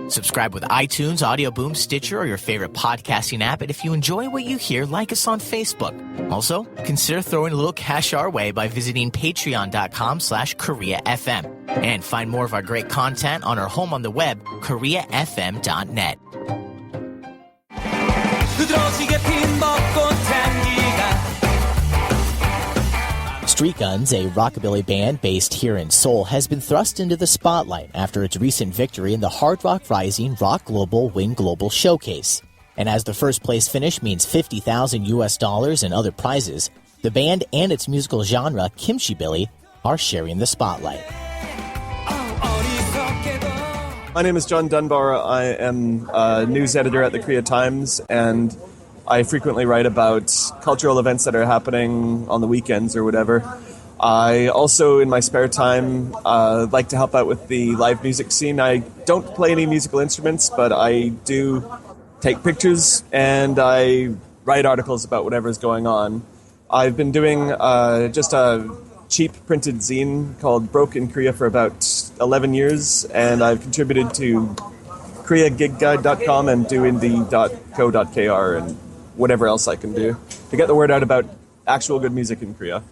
Subscribe with iTunes, Audio Boom, Stitcher, or your favorite podcasting app. And if you enjoy what you hear, like us on Facebook. Also, consider throwing a little cash our way by visiting patreon.com/KoreaFM. And find more of our great content on our home on the web, KoreaFM.net. Street Guns, a rockabilly band based here in Seoul, has been thrust into the spotlight after its recent victory in the Hard Rock Rising Rock Global Win Global Showcase. And as the first place finish means $50,000 and other prizes, the band and its musical genre, Kimchibilly, are sharing the spotlight. My name is Jon Dunbar. I am a news editor at the Korea Times, and I frequently write about cultural events that are happening on the weekends or whatever. I also, in my spare time, like to help out with the live music scene. I don't play any musical instruments, but I do take pictures and I write articles about whatever's going on. I've been doing just a cheap printed zine called Broke in Korea for about 11 years, and I've contributed to KoreaGigGuide.com and doindie.co.kr and whatever else I can do to get the word out about actual good music in Korea.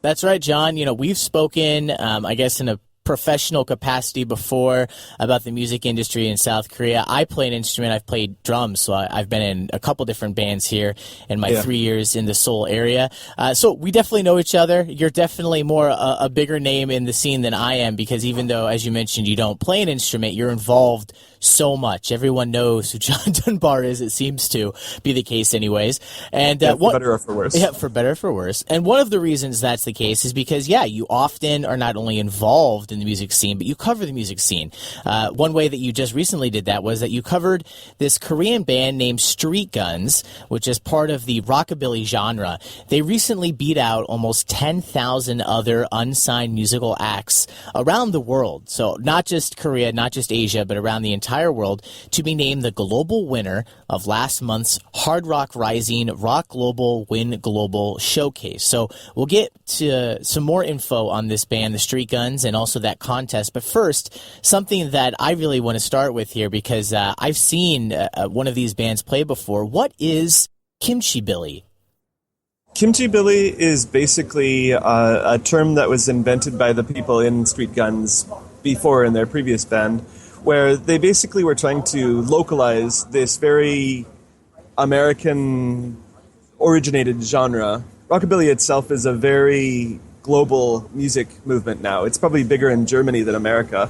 That's right, John. You know, we've spoken, I guess, in a professional capacity before about the music industry in South Korea. I play an instrument. I've played drums, so I've been in a couple different bands here in my 3 years in the Seoul area. So we definitely know each other. You're definitely more a bigger name in the scene than I am, because even though, as you mentioned, you don't play an instrument, you're involved so much. Everyone knows who Jon Dunbar is. It seems to be the case anyways. And for better or for worse. Yeah, for better or for worse. And one of the reasons that's the case is because, you often are not only involved in the music scene, but you cover the music scene. One way that you just recently did that was that you covered this Korean band named Street Guns, which is part of the rockabilly genre. They recently beat out almost 10,000 other unsigned musical acts around the world. So not just Korea, not just Asia, but around the entire world, to be named the global winner of last month's Hard Rock Rising Rock Global Win Global Showcase. So we'll get to some more info on this band, the Street Guns, and also that contest. But first, something that I really want to start with here, because I've seen one of these bands play before. What is Kimchibilly? Kimchibilly is basically a term that was invented by the people in Street Guns before in their previous band, where they basically were trying to localize this very American-originated genre. Rockabilly itself is a very global music movement now. It's probably bigger in Germany than America.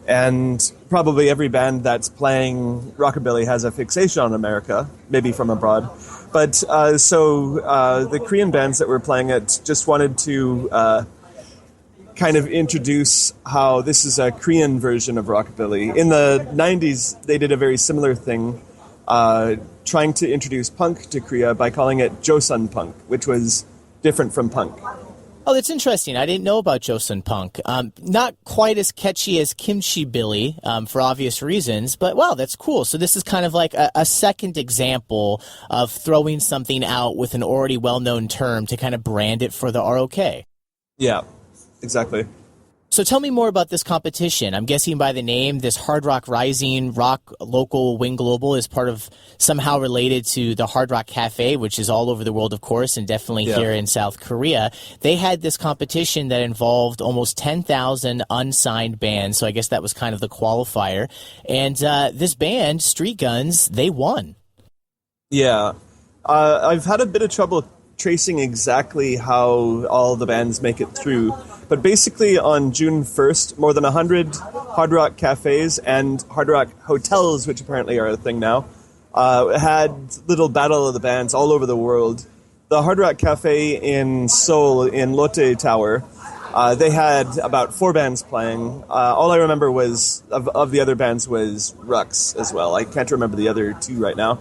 And probably every band that's playing rockabilly has a fixation on America, maybe from abroad. But so the Korean bands that were playing it just wanted to kind of introduce how this is a Korean version of rockabilly. In the 90s, they did a very similar thing, trying to introduce punk to Korea by calling it Joseon punk, which was different from punk. Oh, that's interesting. I didn't know about Joseon punk. Not quite as catchy as Kimchibilly, for obvious reasons, but wow, that's cool. So this is kind of like a second example of throwing something out with an already well-known term to kind of brand it for the ROK. Yeah. Exactly. So tell me more about this competition. I'm guessing by the name, this Hard Rock Rising Rock Local Win Global is part of, somehow related to the Hard Rock Cafe, which is all over the world, of course, and definitely here in South Korea. They had this competition that involved almost 10,000 unsigned bands, so I guess that was kind of the qualifier. And this band, Street Guns, they won. Yeah. I've had a bit of trouble tracing exactly how all the bands make it through. But basically on June 1st, more than 100 Hard Rock cafes and Hard Rock hotels, which apparently are a thing now, had little battle of the bands all over the world. The Hard Rock Cafe in Seoul, in Lotte Tower, they had about 4 bands playing. All I remember was, of the other bands, was Rux as well. I can't remember the other 2 right now.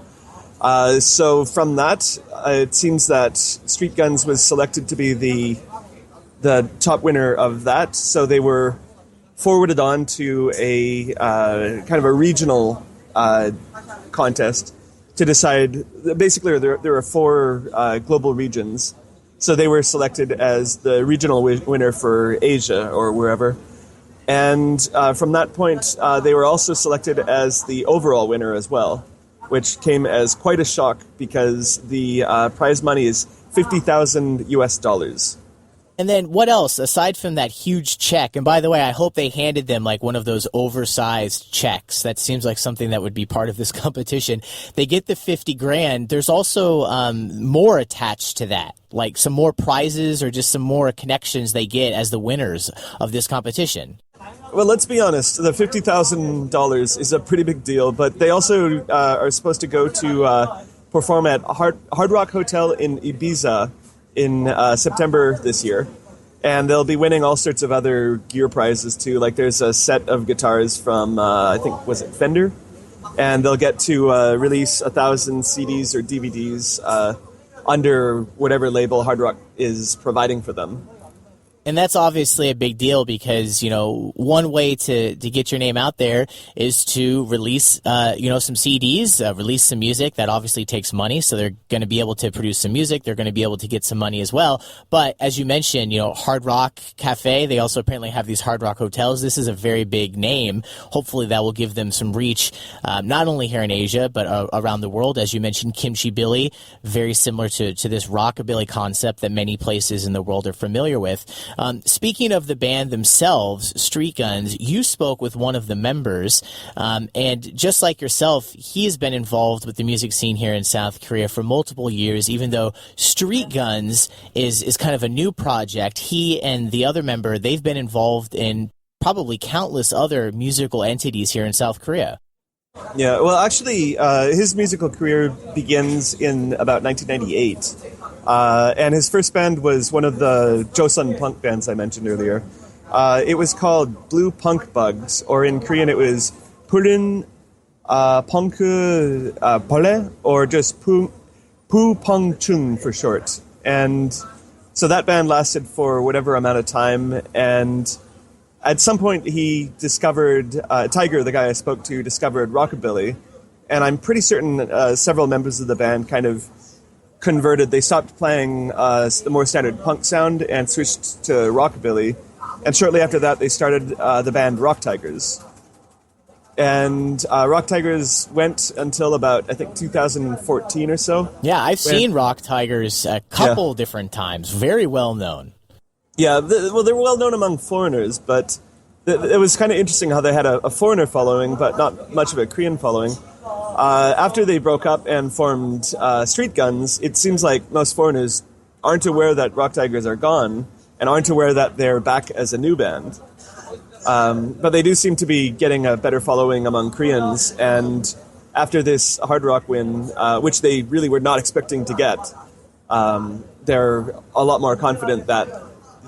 So from that, it seems that Street Guns was selected to be the top winner of that. So they were forwarded on to a kind of a regional contest to decide. Basically, there are 4 global regions. So they were selected as the regional winner for Asia or wherever. And from that point, they were also selected as the overall winner as well, which came as quite a shock because the prize money is $50,000. And then what else, aside from that huge check? And by the way, I hope they handed them like one of those oversized checks. That seems like something that would be part of this competition. They get the 50 grand. There's also more attached to that, like some more prizes or just some more connections they get as the winners of this competition. Well, let's be honest. The $50,000 is a pretty big deal, but they also are supposed to go to perform at Hard Rock Hotel in Ibiza in September this year, and they'll be winning all sorts of other gear prizes too. Like there's a set of guitars from I think was it Fender, and they'll get to release 1,000 CDs or DVDs under whatever label Hard Rock is providing for them. And that's obviously a big deal because, you know, one way to get your name out there is to release, some CDs, release some music. That obviously takes money, so they're going to be able to produce some music. They're going to be able to get some money as well. But as you mentioned, Hard Rock Cafe, they also apparently have these Hard Rock hotels. This is a very big name. Hopefully that will give them some reach, not only here in Asia, but around the world. As you mentioned, Kimchibilly, very similar to this rockabilly concept that many places in the world are familiar with. Speaking of the band themselves, Street Guns, you spoke with one of the members, and just like yourself, he has been involved with the music scene here in South Korea for multiple years, even though Street Guns is kind of a new project. He and the other member, they've been involved in probably countless other musical entities here in South Korea. Yeah, well, actually, his musical career begins in about 1998. And his first band was one of the Joseon punk bands I mentioned earlier. It was called Blue Punk Bugs, or in Korean it was Purin Punk Pole, or just Pu Pong Chung for short. And so that band lasted for whatever amount of time, and at some point he discovered, Tiger, the guy I spoke to, discovered rockabilly, and I'm pretty certain several members of the band kind of converted. They stopped playing the more standard punk sound and switched to rockabilly. And shortly after that, they started the band Rock Tigers. And Rock Tigers went until about, I think, 2014 or so. Yeah, I've seen Rock Tigers a couple different times. Very well known. Yeah, well, they're well known among foreigners, but it was kind of interesting how they had a foreigner following, but not much of a Korean following. After they broke up and formed Street Guns, it seems like most foreigners aren't aware that Rock Tigers are gone and aren't aware that they're back as a new band. But they do seem to be getting a better following among Koreans, and after this Hard Rock win, which they really were not expecting to get, they're a lot more confident that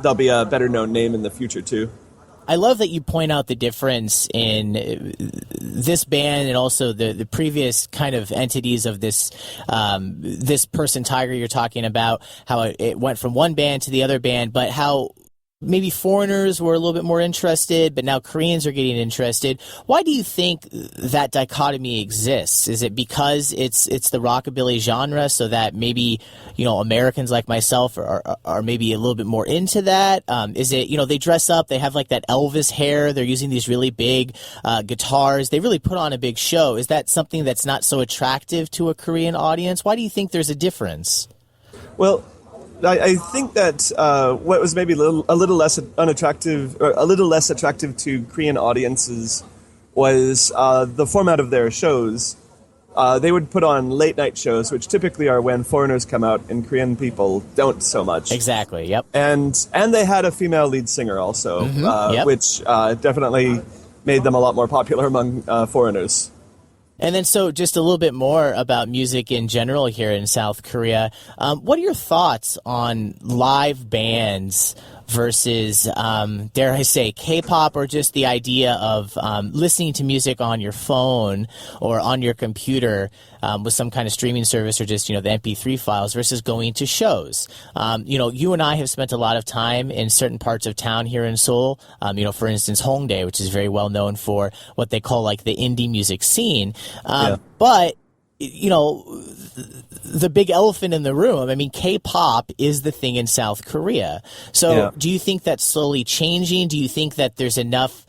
they'll be a better known name in the future too. I love that you point out the difference in this band and also the previous kind of entities of this this person, Tiger, you're talking about, how it went from one band to the other band, but how maybe foreigners were a little bit more interested, but now Koreans are getting interested. Why do you think that dichotomy exists? Is it because it's the rockabilly genre, so that maybe, Americans like myself are maybe a little bit more into that? Is it, they dress up, they have like that Elvis hair, they're using these really big guitars, they really put on a big show. Is that something that's not so attractive to a Korean audience? Why do you think there's a difference? Well, I think that what was maybe a little less unattractive, or a little less attractive to Korean audiences, was the format of their shows. They would put on late night shows, which typically are when foreigners come out and Korean people don't so much. Exactly. Yep. And they had a female lead singer also, which definitely made them a lot more popular among foreigners. And then, so just a little bit more about music in general here in South Korea. What are your thoughts on live bands versus, dare I say, K-pop, or just the idea of listening to music on your phone or on your computer with some kind of streaming service, or just, the MP3 files, versus going to shows? You and I have spent a lot of time in certain parts of town here in Seoul, for instance, Hongdae, which is very well known for what they call like the indie music scene. But the big elephant in the room, I mean, K-pop is the thing in South Korea. So do you think that's slowly changing? Do you think that there's enough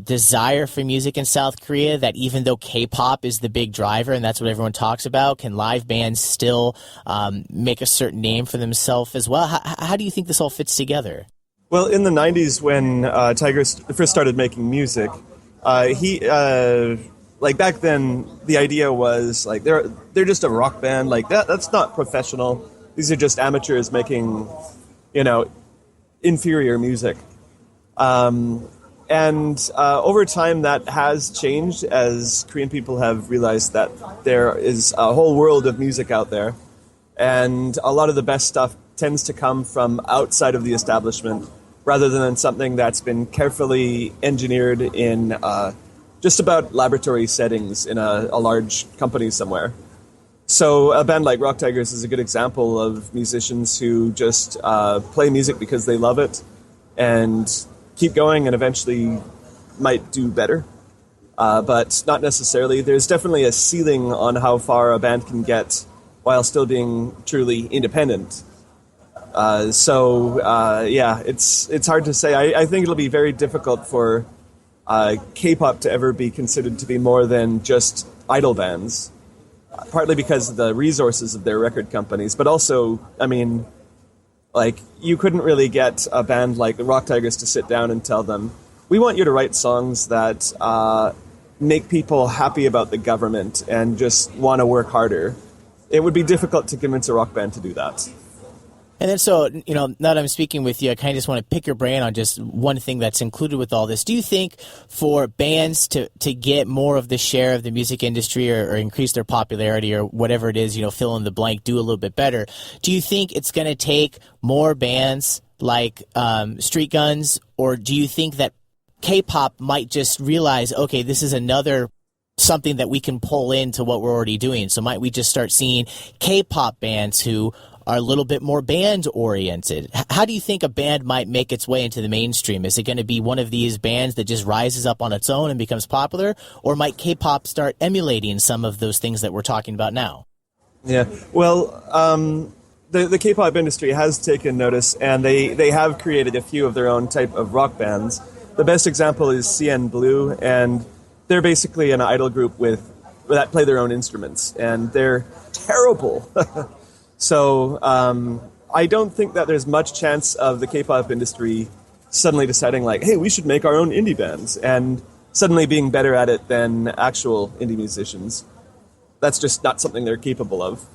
desire for music in South Korea that even though K-pop is the big driver and that's what everyone talks about, can live bands still make a certain name for themselves as well? How do you think this all fits together? Well, in the 90s when Tiger first started making music, like back then, the idea was like they're just a rock band. Like that's not professional. These are just amateurs making, inferior music. And over time, that has changed as Korean people have realized that there is a whole world of music out there, and a lot of the best stuff tends to come from outside of the establishment rather than something that's been carefully engineered in just about laboratory settings in a large company somewhere. So a band like Rock Tigers is a good example of musicians who just play music because they love it and keep going and eventually might do better. But not necessarily. There's definitely a ceiling on how far a band can get while still being truly independent. It's hard to say. I think it'll be very difficult for K-pop to ever be considered to be more than just idol bands, partly because of the resources of their record companies, but also, you couldn't really get a band like the Rock Tigers to sit down and tell them, we want you to write songs that make people happy about the government and just want to work harder. It would be difficult to convince a rock band to do that. And then so, now that I'm speaking with you, I kind of just want to pick your brain on just one thing that's included with all this. Do you think for bands to get more of the share of the music industry or increase their popularity or whatever it is, fill in the blank, do a little bit better, do you think it's going to take more bands like Street Guns, or do you think that K-pop might just realize, okay, this is another something that we can pull into what we're already doing? So might we just start seeing K-pop bands who are a little bit more band-oriented? How do you think a band might make its way into the mainstream? Is it going to be one of these bands that just rises up on its own and becomes popular? Or might K-pop start emulating some of those things that we're talking about now? Yeah, well, the K-pop industry has taken notice, and they have created a few of their own type of rock bands. The best example is CN Blue, and they're basically an idol group that play their own instruments, and they're terrible. So I don't think that there's much chance of the K-pop industry suddenly deciding like, hey, we should make our own indie bands, and suddenly being better at it than actual indie musicians. That's just not something they're capable of.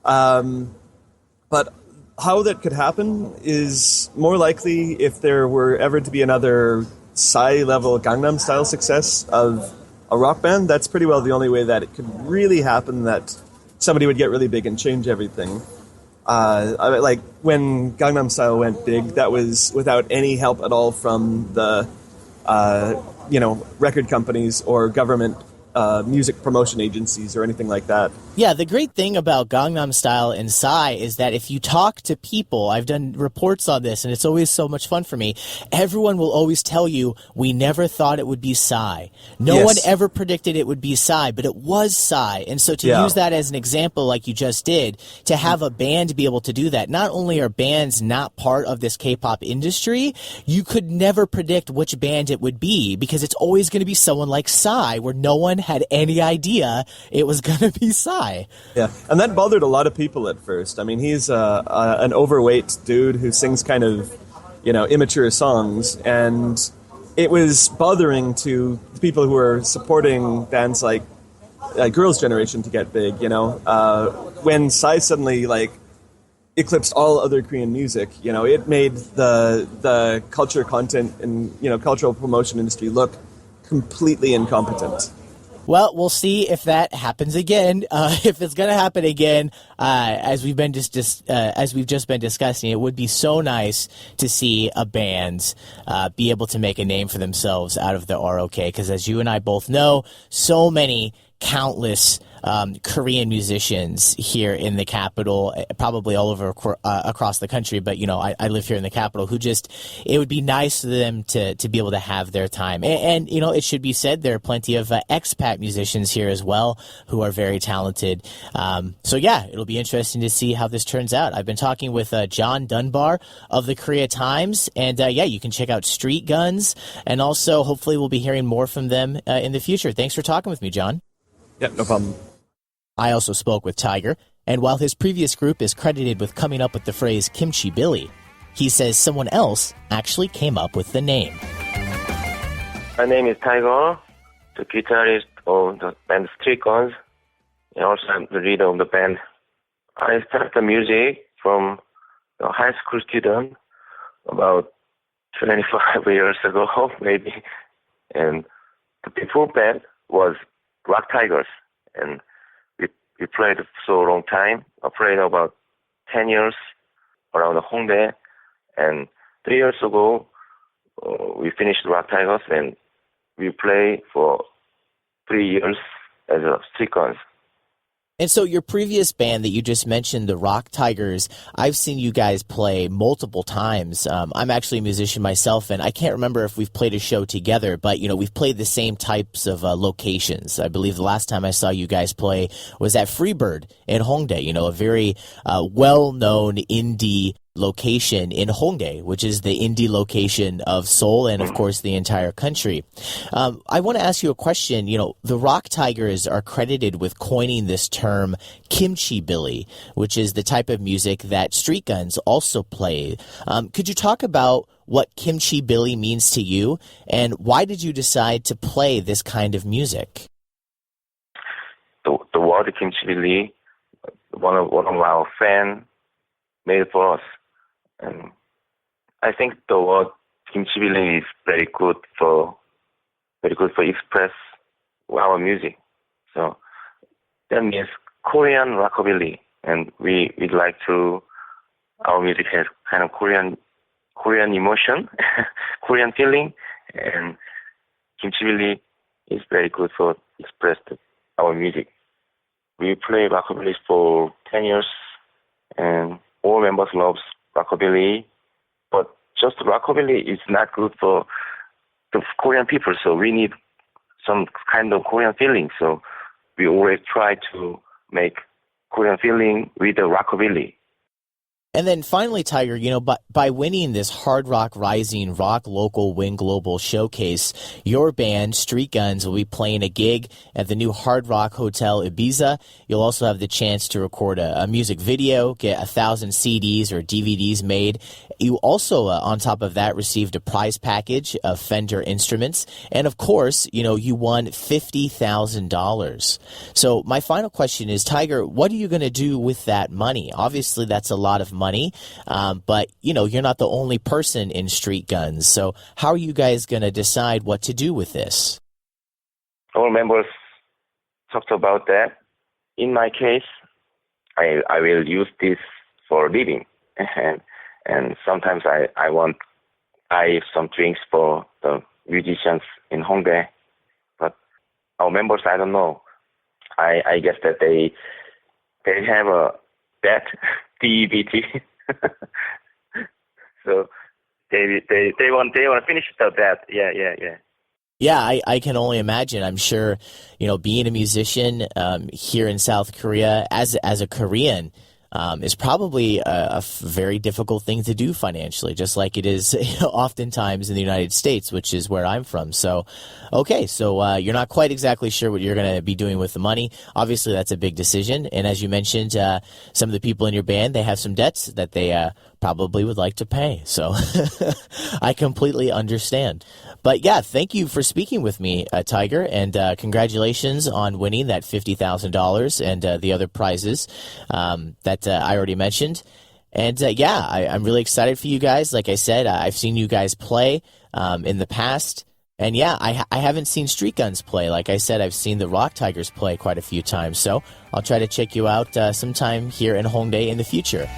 But how that could happen is more likely if there were ever to be another Psy-level Gangnam Style success of a rock band. That's pretty well the only way that it could really happen, that somebody would get really big and change everything. Like when Gangnam Style went big, that was without any help at all from the, record companies or government music promotion agencies or anything like that. Yeah, the great thing about Gangnam Style and Psy is that if you talk to people, I've done reports on this, and it's always so much fun for me, everyone will always tell you, we never thought it would be Psy. No one ever predicted it would be Psy, but it was Psy. And so to use that as an example like you just did, to have a band be able to do that, not only are bands not part of this K-pop industry, you could never predict which band it would be, because it's always going to be someone like Psy, where no one had any idea it was going to be Psy. Yeah, and that bothered a lot of people at first. I mean, he's an overweight dude who sings kind of, immature songs, and it was bothering to the people who were supporting bands like Girls' Generation to get big, when Psy suddenly, eclipsed all other Korean music, it made the culture content and, cultural promotion industry look completely incompetent. Well, we'll see if that happens again. If it's going to happen again, as we've just been discussing, it would be so nice to see a band be able to make a name for themselves out of the ROK. Because as you and I both know, so many countless Korean musicians here in the capital, probably all over across the country. But, I live here in the capital who it would be nice for them to be able to have their time. And it should be said, there are plenty of expat musicians here as well who are very talented. So, yeah, it'll be interesting to see how this turns out. I've been talking with Jon Dunbar of the Korea Times. And, you can check out Street Guns. And also, hopefully, we'll be hearing more from them in the future. Thanks for talking with me, Jon. Yeah, no problem. I also spoke with Tiger, and while his previous group is credited with coming up with the phrase Kimchibilly, he says someone else actually came up with the name. My name is Tiger, the guitarist of the band Street Guns, and also I'm the leader of the band. I started the music from a high school student about 25 years ago, maybe, and the before band was Rock Tigers, and we played for a long time. I played about 10 years around Hongdae, and 3 years ago, we finished Rock Tigers, and we played for 3 years as a Street Guns. And so your previous band that you just mentioned, the Rock Tigers, I've seen you guys play multiple times. I'm actually a musician myself, and I can't remember if we've played a show together, but, we've played the same types of locations. I believe the last time I saw you guys play was at Freebird in Hongdae, a very well-known indie location in Hongdae, which is the indie location of Seoul and, of course, the entire country. I want to ask you a question. The Rock Tigers are credited with coining this term Kimchibilly, which is the type of music that Street Guns also play. Could you talk about what Kimchibilly means to you, and why did you decide to play this kind of music? The word Kimchibilly, one of our fans made it for us. And I think the word Kimchibilly is very good for express our music. So that means Korean rockabilly, and we'd like to. Our music has kind of Korean emotion, Korean feeling, and Kimchibilly is very good for express our music. We play rockabilly for 10 years, and all members love rockabilly, but just rockabilly is not good for the Korean people, so we need some kind of Korean feeling. So we always try to make Korean feeling with the rockabilly. And then finally, Tiger, by winning this Hard Rock Rising Rock Local Win Global Showcase, your band, Street Guns, will be playing a gig at the new Hard Rock Hotel Ibiza. You'll also have the chance to record a music video, get 1,000 CDs or DVDs made. You also, on top of that, received a prize package of Fender instruments. And of course, you won $50,000. So my final question is, Tiger, what are you going to do with that money? Obviously, that's a lot of money, but you're not the only person in Street Guns. So how are you guys going to decide what to do with this? All members talked about that. In my case, I will use this for living, and sometimes I want to buy some drinks for the musicians in Hongdae. But our members, I don't know. I guess that they have a debt. DEBT. So they want to finish that. Yeah. Yeah, I can only imagine. I'm sure, being a musician here in South Korea as a Korean is probably a very difficult thing to do financially, just like it is oftentimes in the United States, which is where I'm from. So, okay, so you're not quite exactly sure what you're going to be doing with the money. Obviously, that's a big decision. And as you mentioned, some of the people in your band, they have some debts that they probably would like to pay. So I completely understand. But yeah, thank you for speaking with me, Tiger, and congratulations on winning that $50,000 and the other prizes that I already mentioned. And I'm really excited for you guys. Like I said, I've seen you guys play in the past. And yeah, I haven't seen Street Guns play. Like I said, I've seen the Rock Tigers play quite a few times. So I'll try to check you out sometime here in Hongdae in the future.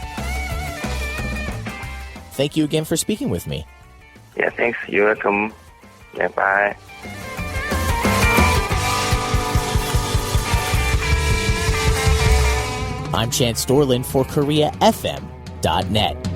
Thank you again for speaking with me. Yeah, thanks. You're welcome. Yeah, bye. I'm Chance Dorland for KoreaFM.net.